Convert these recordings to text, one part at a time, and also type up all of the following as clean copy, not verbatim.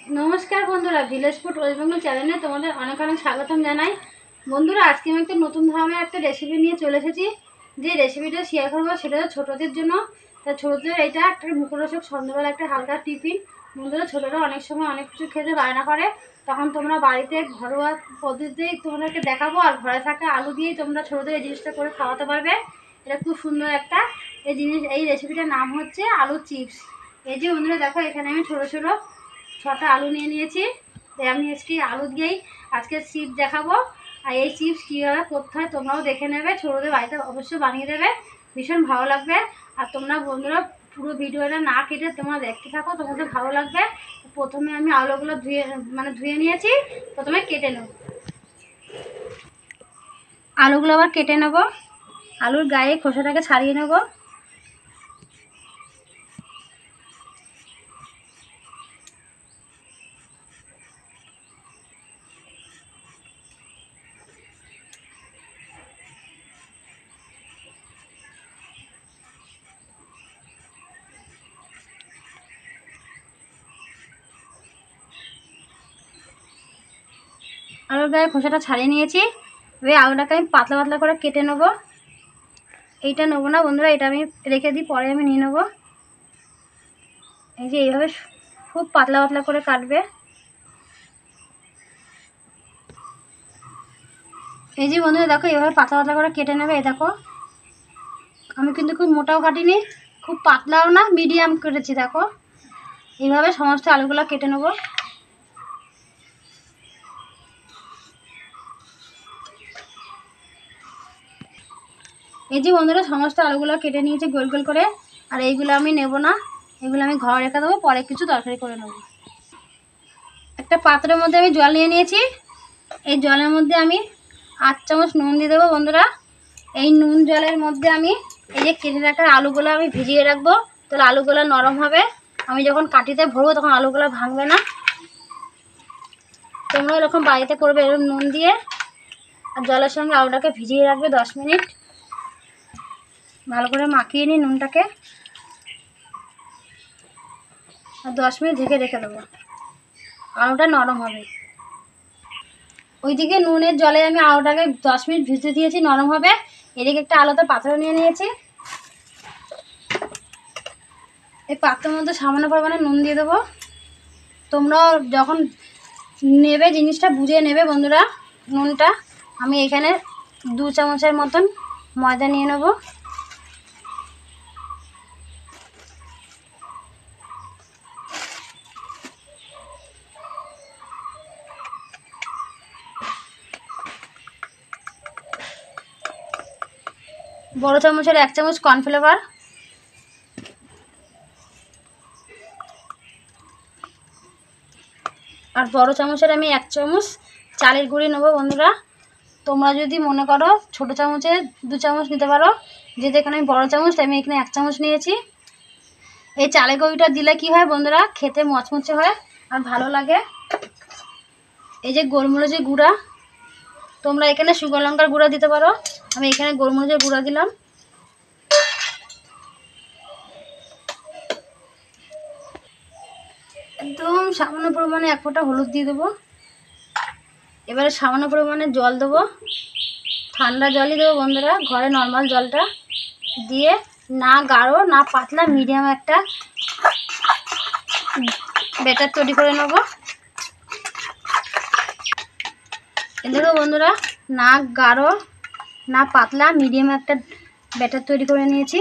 নমস্কার বন্ধুরা, village food waste Bengal চ্যানেলে তোমাদের অনেক অনেক স্বাগতম জানাই। বন্ধুরা, আজকে আমি একটা নতুন ধরনের একটা রেসিপি নিয়ে চলে এসেছি। যে রেসিপিটা শেয়ার করবো সেটা ছোটোদের জন্য। তা ছোটোদের এটা একটা মুখরোচক সন্ধ্যাবেলা একটা হালকা টিফিন। বন্ধুরা, ছোটোরা অনেক সময় অনেক কিছু খেতে বায়না করে, তখন তোমরা বাড়িতে ঘরোয়া পদ্ধতিতেই তোমাদেরকে দেখাবো। আর ঘরে থাকা আলু দিয়েই তোমরা ছোটোদের এই জিনিসটা করে খাওয়াতে পারবে। এটা খুব সুন্দর একটা এই রেসিপিটার নাম হচ্ছে আলু চিপস। এই যে বন্ধুরা দেখো, এখানে আমি ছোটো ছোটো 6টা আলু নিয়ে নিয়েছি। তাই আমি আজকে আলু দিয়েই আজকে চিপস দেখাবো। আর এই চিপস কীভাবে করতে হয় তোমরাও দেখে নেবে, ছোটোদের বাড়িতে অবশ্যই বানিয়ে দেবে, ভীষণ ভালো লাগবে। আর তোমরা বন্ধুরা পুরো ভিডিওটা না কেটে তোমরা দেখতে থাকো, তোমাদের ভালো লাগবে। প্রথমে আমি আলুগুলো ধুয়ে নিয়েছি, প্রথমে কেটে নেব। আলুগুলো আবার কেটে নেব, আলুর গায়ে খোসাটাকে ছাড়িয়ে নেব। আলুর গায়ে খোসাটা ছাড়িয়ে নিয়েছি। এবার আলুটাকে আমি পাতলা পাতলা করে কেটে নেব। এইটা নেবো না বন্ধুরা, এটা আমি রেখে দিই, পরে আমি নিয়ে নেবো। এই যে এইভাবে খুব পাতলা পাতলা করে কাটবে। এই যে বন্ধুরা দেখো, এইভাবে পাতলা পাতলা করে কেটে নেবে। এই দেখো, আমি কিন্তু খুব মোটাও কাটিনি, খুব পাতলাও না, মিডিয়াম কেটেছি। দেখো, এইভাবে সমস্ত আলুগুলো কেটে নেব। এই যে বন্ধুরা, সমস্ত আলুগুলো কেটে নিয়েছি গোল গোল করে। আর এইগুলো আমি নেব না, এগুলো আমি ঘরে রেখে দেবো, পরে কিছু তরকারি করে নেব। একটা পাত্রের মধ্যে আমি জল নিয়ে নিয়েছি। এই জলের মধ্যে আমি 8 চামচ নুন দিয়ে দেবো বন্ধুরা। এই নুন জলের মধ্যে আমি এই যে কেটে রাখা আলুগুলো আমি ভিজিয়ে রাখবো, তাহলে আলুগুলো নরম হবে। আমি যখন কাঠিতে ভরবো তখন আলুগুলো ভাঙবে না। তোমরা এরকম বাড়িতে করবে, এরকম নুন দিয়ে। আর জলের সঙ্গে আলুটাকে ভিজিয়ে রাখবে 10 মিনিট, ভালো করে মাখিয়ে নিই নুনটাকে। আর 10 মিনিট ঢেকে রেখে দেবো, আলুটা নরম হবে। ওইদিকে নুনের জলে আমি আলুটাকে 10 মিনিট ভিজতে দিয়েছি, নরম হবে। এদিকে একটা আলাদা পাত্র নিয়ে নিয়েছি। এই পাত্রের মধ্যে সামান্য পরিমাণে নুন দিয়ে দেবো। তোমরা যখন নেবে জিনিসটা বুঝে নেবে বন্ধুরা নুনটা। আমি এখানে 2 চামচের মতন ময়দা নিয়ে নেব। বড় চামচের 1 চামচ কর্নফ্লাওয়ার। আর বড় চামচের আমি 1 চামচ চালের গুঁড়ি নেবো বন্ধুরা। তোমরা যদি মনে করো ছোটো চামচে 2 চামচ নিতে পারো, যেহেতু এখানে আমি বড় চামচ তাই আমি এখানে 1 চামচ নিয়েছি। এই চালের গুঁড়িটা দিলে কি হয় বন্ধুরা, খেতে মচমচে হয় আর ভালো লাগে। এই যে গোলমরিচের গুঁড়া, তোমরা এখানে শুকনো লঙ্কার গুঁড়া দিতে পারো, আমি এখানে গোলমরিচের গুঁড়া দিলাম। একদম সামান্য পরিমাণে 1 ফোঁটা হলুদ দিয়ে দেবো। এবারে সামান্য পরিমাণে জল দেবো, ঠান্ডা জলই দেবো বন্ধুরা, ঘরে নর্মাল জলটা দিয়ে। না গাঢ় না পাতলা, মিডিয়াম একটা ব্যাটার তৈরি করে নেব। দেখো বন্ধুরা, না গাঢ় না পাতলা, মিডিয়াম একটা ব্যাটার তৈরি করে নিয়েছি।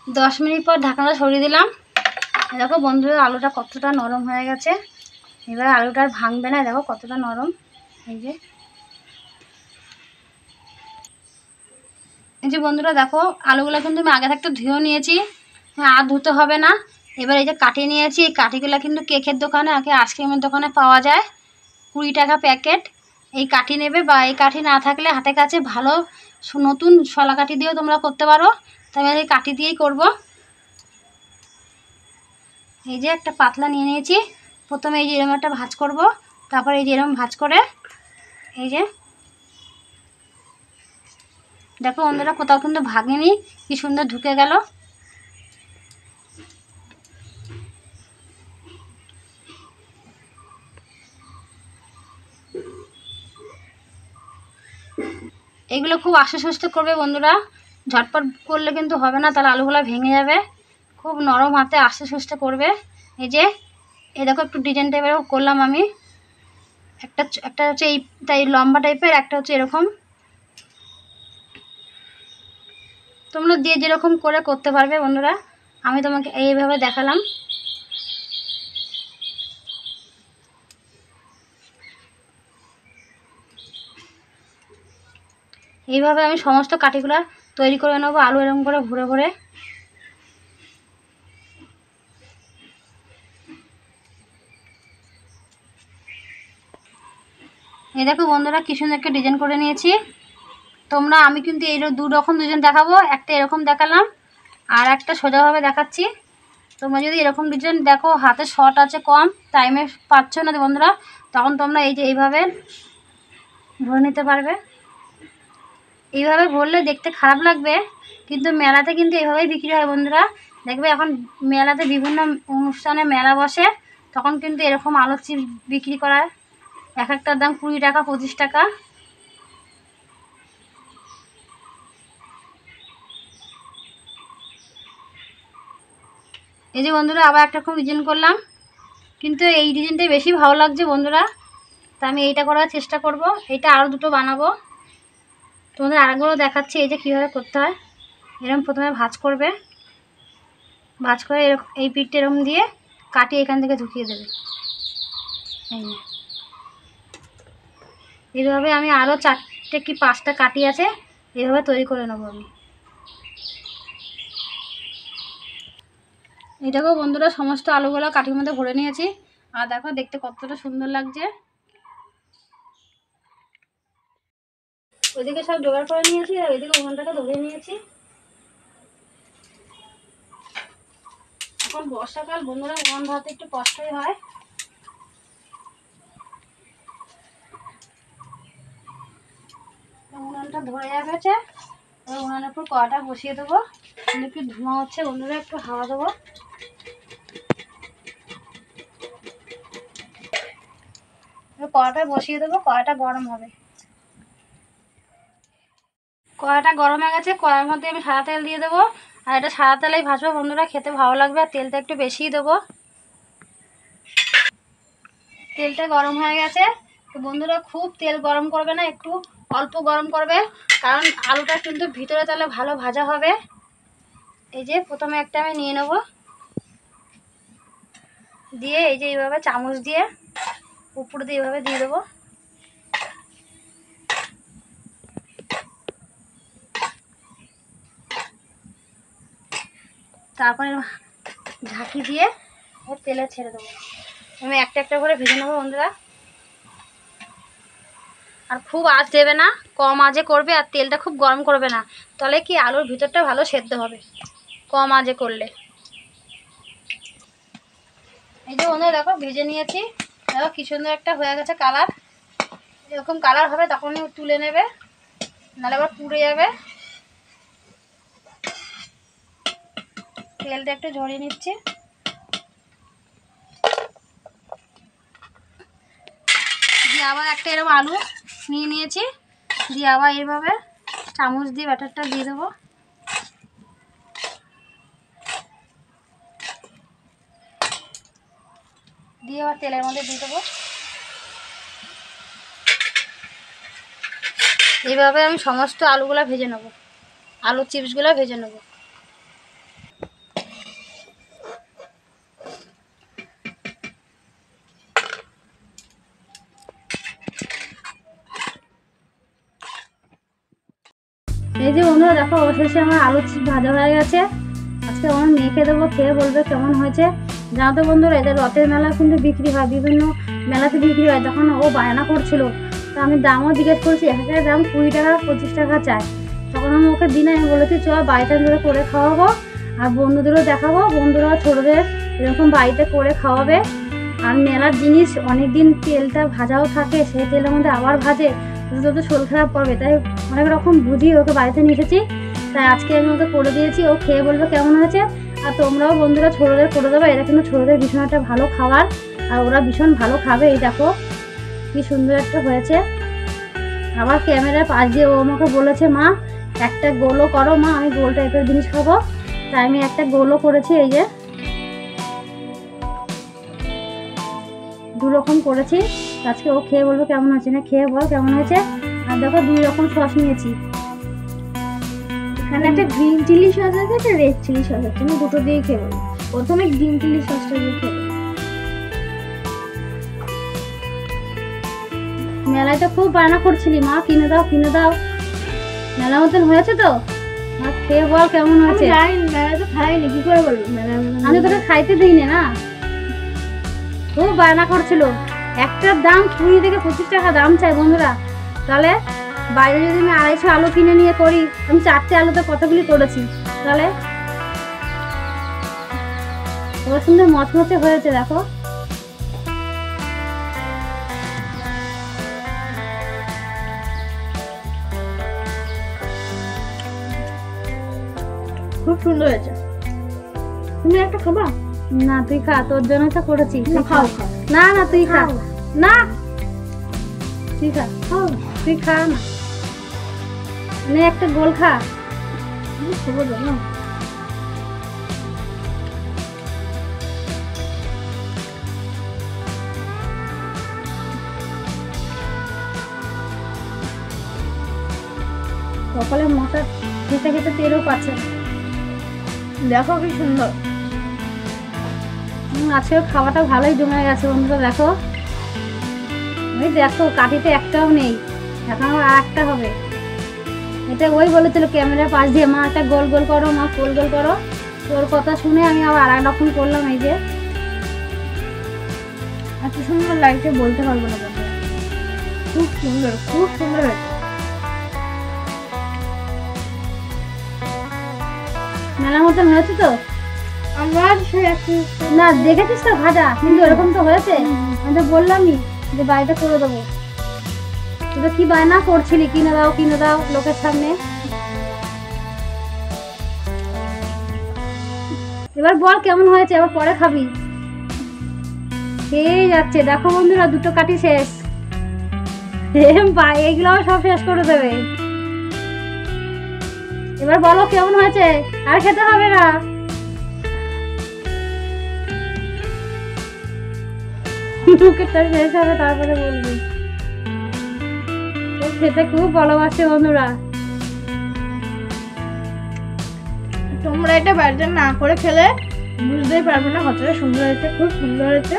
10 মিনিট পর ঢাকনাটা সরিয়ে দিলাম। দেখো বন্ধুরা, আলুটা কতটা নরম হয়ে গেছে। এবার আলুটা আর ভাঙবে না, দেখো কতটা নরম। এই যে বন্ধুরা দেখো, আলুগুলো কিন্তু আমি আগে থাকতে ধুয়েও নিয়েছি, আর ধুতে হবে না। এবার এই যে কাঠি নিয়েছি, এই কাঠিগুলো কিন্তু কেকের দোকানে আইসক্রিমের দোকানে পাওয়া যায়, 20 টাকা প্যাকেট। এই কাঠি নেবে, বা এই কাঠি না থাকলে হাতে কাছে ভালো নতুন শলা কাঠি দিয়েও তোমরা করতে পারো। তবে এই কাঠি দিয়েই করব। এই যে একটা পাতলা নিয়ে নিয়েছি। প্রথমে এই যে এরকম একটা ভাঁজ করব, তারপর এই যে এরকম ভাঁজ করে এই যে দেখো বন্ধুরা, কোথাও কিন্তু ভাঙেনি, কি সুন্দর ঢুকে গেল। এগুলো খুব আস্তে আস্তে করবে বন্ধুরা, ঝটপট করলে কিন্তু হবে না, তাহলে আলুগুলো ভেঙে যাবে। খুব নরম হাতে আস্তে আস্তে করবে। এই যে এই দেখো একটু ডিজাইন টাইপের করলাম আমি, একটা হচ্ছে এই তাই লম্বা টাইপের, একটা হচ্ছে এরকম। তোমরা যে যেরকম করে করতে পারবে বন্ধুরা, আমি তোমাকে এইভাবে দেখালাম। এইভাবে আমি সমস্ত কাঠিগুলো তৈরি করে নেবো, আলু এরকম করে ভরে ভরে। এই দেখো বন্ধুরা কি সুন্দর একটা ডিজাইন করে নিয়েছি। তোমরা, আমি কিন্তু এই দু রকম ডিজাইন দেখাবো, একটা এরকম দেখালাম আর একটা সোজাভাবে দেখাচ্ছি। তোমরা যদি এরকম ডিজাইন দেখো, হাতে শর্ট আছে, কম টাইমে পাচ্ছ না বন্ধুরা, তখন তোমরা এই যে এইভাবে ভরে নিতে পারবে। এইভাবে ভরলে দেখতে খারাপ লাগবে, কিন্তু মেলাতে কিন্তু এইভাবেই বিক্রি হয় বন্ধুরা। দেখবে এখন মেলাতে বিভিন্ন অনুষ্ঠানে মেলা বসে, তখন কিন্তু এরকম আলুর চিপস বিক্রি করায়। এক একটার দাম 20 টাকা 25 টাকা। এই যে বন্ধুরা আবার একটা রকম ডিজাইন করলাম, কিন্তু এই ডিজাইনটাই বেশি ভালো লাগছে বন্ধুরা, তা আমি এইটা করার চেষ্টা করব। এইটা আরও দুটো বানাবো, তোমাদের আরেকগুলো দেখাচ্ছি। এই যে কীভাবে করতে হয়, এরকম প্রথমে ভাঁজ করবে, ভাঁজ করে এরকম এই পিঠটা এরকম দিয়ে কাটিয়ে এখান থেকে ঢুকিয়ে দেবে। এইভাবে আমি আরও 4টে কি 5টা কাটি আছে, এইভাবে তৈরি করে নেবো আমি। এই দেখো বন্ধুরা সমস্ত আলুগুলো কাঠির মধ্যে ভরে নিয়েছি, আর দেখো দেখতে কতটা সুন্দর লাগছে। ওইদিকে সব জোগাড় করে নিয়েছি, আর ওইদিকে উনুনটাকে ধরে নিয়েছি। এখন বর্ষাকাল বন্ধুরা, উনুন ধরতে একটু কষ্টই হয়। উনুনটা ধরে গেছে, উনুনের উপর কড়াটা বসিয়ে দেবো। একটু ধোঁয়া হচ্ছে বন্ধুরা, একটু হাওয়া দেবো। কড়াটা বসিয়ে দেবো, কড়াটা গরম হবে। কড়াটা গরম হয়ে গেছে, কড়াইয়ের মধ্যে আমি সাদা তেল দিয়ে দেবো। আর এটা সাদা তেলেই ভাজবো বন্ধুরা, খেতে ভালো লাগবে। আর তেলটা একটু বেশিই দেবো। তেলটা গরম হয়ে গেছে, তো বন্ধুরা খুব তেল গরম করবে না, একটু অল্প গরম করবে, কারণ আলুটা কিন্তু ভিতরে তাহলে ভালো ভাজা হবে। এই যে প্রথমে একটা আমি নিয়ে নেব, দিয়ে এই যে এইভাবে চামচ দিয়ে উপর দিয়ে এইভাবে দিয়ে দেবো। তারপরে ঢাকি দিয়ে তেলে ছেড়ে দেবো। আমি একটা একটা করে ভেজে নেবো বন্ধুরা। আর খুব আঁচ দেবে না, কম আঁচে করবে। আর তেলটা খুব গরম করবে না, তাহলে কি আলুর ভিতরটা ভালো সেদ্ধ হবে কম আঁচে করলে। এই যে বন্ধুরা দেখো ভেজে নিয়েছি, দেখো কি সুন্দর একটা হয়ে গেছে কালার। এরকম কালার হবে তখনই তুলে নেবে, নাহলে আবার পুড়ে যাবে। তেলটা একটু ঝরিয়ে নিচ্ছি। দিয়ে আবার একটা এরকম আলু নিয়ে নিয়েছি, দিয়ে আবার এইভাবে চামচ দিয়ে ব্যাটারটা দিয়ে দেবো। দিয়ে আবার তেলের মধ্যে দিয়ে দেবো। এইভাবে আমি সমস্ত আলুগুলো ভেজে নেব, আলুর চিপসগুলো ভেজে নেব। এই যে বন্ধুরা দেখো অবশেষে আমার আলুর চিপস ভাজা হয়ে গেছে। আজকে আমার মেয়েকে দেবো, খেয়ে বলবে কেমন হয়েছে। জানো তো বন্ধুরা, এদের রথের মেলা কিন্তু বিক্রি হয়, বিভিন্ন মেলাতে বিক্রি হয়। তখন ও বায়না করছিল, তো আমি দামও জিজ্ঞেস করছি, এক একটা দাম 20 টাকা 25 টাকা চায়। তখন আমি ওকে দিনে আমি বলেছি চ বাড়িতে ধরে করে খাওয়াবো, আর বন্ধুদেরও দেখাবো, বন্ধুরা ছোটোদের এরকম বাড়িতে করে খাওয়াবে। আর মেলার জিনিস অনেক দিন তেলটা ভাজাও থাকে, সেই তেলের মধ্যে আবার ভাজে, তো শরীর খারাপ করবে। তাই অনেক রকম বুঝিয়ে ওকে বাড়িতে নিয়ে এসেছি, তাই আজকে আমি ওকে করে দিয়েছি। ও খেয়ে বলবে কেমন হয়েছে। আর তোমরাও বন্ধুরা ছোটোদের করে দেবে, এটা কিন্তু ছোটোদের ভীষণ একটা ভালো খাবার, আর ওরা ভীষণ ভালো খাবে। এই দেখো কি সুন্দর একটা হয়েছে। আবার ক্যামেরার পাশ দিয়ে ও আমাকে বলেছে, মা একটা গোলও করো মা, আমি গোল টাইপের জিনিস খাবো। তাই আমি একটা গোলও করেছি, এই যে 2 রকম করেছি। আজকে ও খেয়ে বলবো কেমন হয়েছে, না খেয়ে বল কেমন হয়েছে। আর দেখো 2 রকম সস নিয়েছি, এখানে একটা গ্রিন চিলি সস আছে, একটা রেড চিলি সস আছে। আমি দুটো দিয়েই খেয়ে বলি। প্রথমে গ্রিন চিলি সসটা দিয়ে খেয়ে বলি। মেলায় তো খুব বায়না করছিলি, মা কিনে দাও কিনে দাও, মেলা মতন হয়েছে তো, মা খেয়ে বল কেমন হয়েছে। মেলা তো খাইনি, কি করে বলবো মেলা? আমি তোকে খাইতে দিইনি না, খুব বায়না করছিল। একটার দাম 20 থেকে 25 টাকা দাম চাই বন্ধুরা। তাহলে বাইরে যদি আমি 250 আলু কিনে নিয়ে করি, আমি 4টে আলুতে কতগুলি করেছি, তাহলে কত সুন্দর মচমচে হয়েছে দেখো। খুব সুন্দর হয়েছে। তুমি একটা খাবা? না তুই খা, তোর জন্য তো করেছি। না, খাও খাও। না না তুই খা, খাও। না তুই খা, খাও। তুই খা না, নে একটা গোল খা। খাবো না। সকালে মশা খেতে খেতে তেলও পাচ্ছে না। দেখো কি সুন্দর। আজকে খাওয়াটা ভালোই জমে গেছে বন্ধুরা। দেখো ওই দেখো কাঠিতে একটাও নেই, এখন আবার আর একটা হবে। এটা ওই বলেছিল ক্যামেরার পাশ দিয়ে, মা একটা গোল গোল করো মা, গোল গোল করো। তোর কথা শুনে আমি আবার আর এক রকম করলাম। এই যে এত সুন্দর লাগছে বলতে পারবো না বন্ধুরা। খুব সুন্দর, খুব সুন্দর হয়েছে। মেলার মতন হয়েছে তো। আমার সেই না দেখেছিস তো ভাজা, কিন্তু এরকম তো হয়েছে। আমি তো বললামই যে বাড়িটা করে দেবো। তুই তো কি বায়না করছিলি কিনে দাও কিনে দাও লোকের সামনে। এবার বল কেমন হয়েছে, এবার পরে খাবি। খেয়ে যাচ্ছে দেখো বন্ধুরা, 2টো কাঠি শেষ। এইগুলো সব শেষ করে দেবে। এবার বলো কেমন হয়েছে, আর খেতে হবে না। মুখেরটা শেষ হবে তারপরে বলবি। ও খেতে খুব ভালোবাসে বন্ধুরা। তোমরা এটা বাড়িতে না করে খেলে বুঝতেই পারবে না কতটা সুন্দর হয়েছে। খুব সুন্দর হয়েছে।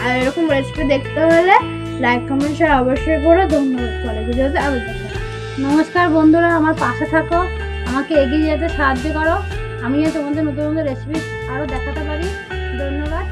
আর এরকম রেসিপি দেখতে হলে লাইক কমেন্ট শেয়ার অবশ্যই করো। ধন্যবাদ। পরে ভিডিওতে আবার দেখা হবে। নমস্কার বন্ধুরা, আমার পাশে থাকো, আমাকে এগিয়ে যেতে সাহায্য করো, আমিও তোমাদের নতুন নতুন রেসিপি আরও দেখাতে পারি। ধন্যবাদ।